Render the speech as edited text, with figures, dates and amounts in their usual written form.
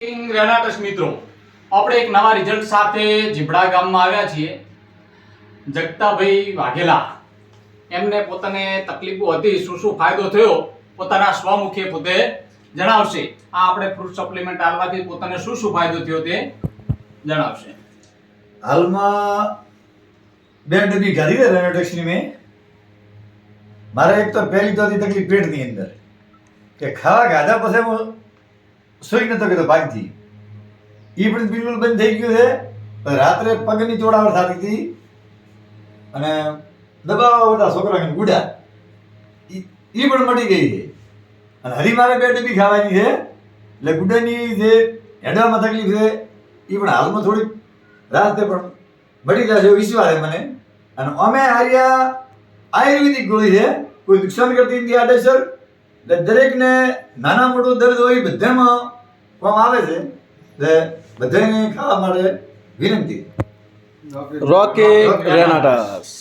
રેનાટસ મિત્રો, આપણે એક નવા રિઝલ્ટ સાથે જીબડા ગામમાં આવ્યા છીએ. જગતાભાઈ વાઘેલા એમને પોતાને તકલીફો હતી, શું ફાયદો થયો પોતાના સ્વમુખે પોતે જણાવશે. આ આપણે ફ્રૂટ સપ્લિમેન્ટ આલવાથી પોતાને શું ફાયદો થયો તે જણાવશે. હાલમાં 2 ડબ્બી ખાધી છે રેનાટેક્સની મેં. મારે એક તો પહેલી તો હતી તકલીફ પેટની અંદર કે ખાવા ખાધા પછી હું સુઈ નતો કહેતો ભાગથી એ પણ બિલકુલ બંધ થઈ ગયું છે. રાત્રે પગની ચોડાવટ થતી હતી અને દબાવવા બધા છોકરાને ગુડા એ પણ મટી ગઈ છે. અને હરી મારે 2 ડબ્બી ખાવાની છે એટલે ગુડાની જે હેડવામાં તકલીફ છે એ પણ હાલમાં થોડીક રાતે પણ મટી જશે એવો વિશ્વાસ છે મને. અને અમે આયુર્વેદિક ગોળી છે, કોઈ નુકસાન કરતી નથી આડેસર. એટલે દરેકને નાના મોટું દર્દ હોય બધામાં કામ આવે છે. એટલે બધાને ખાવા માટે વિનંતી. રોકી રેનાટસ.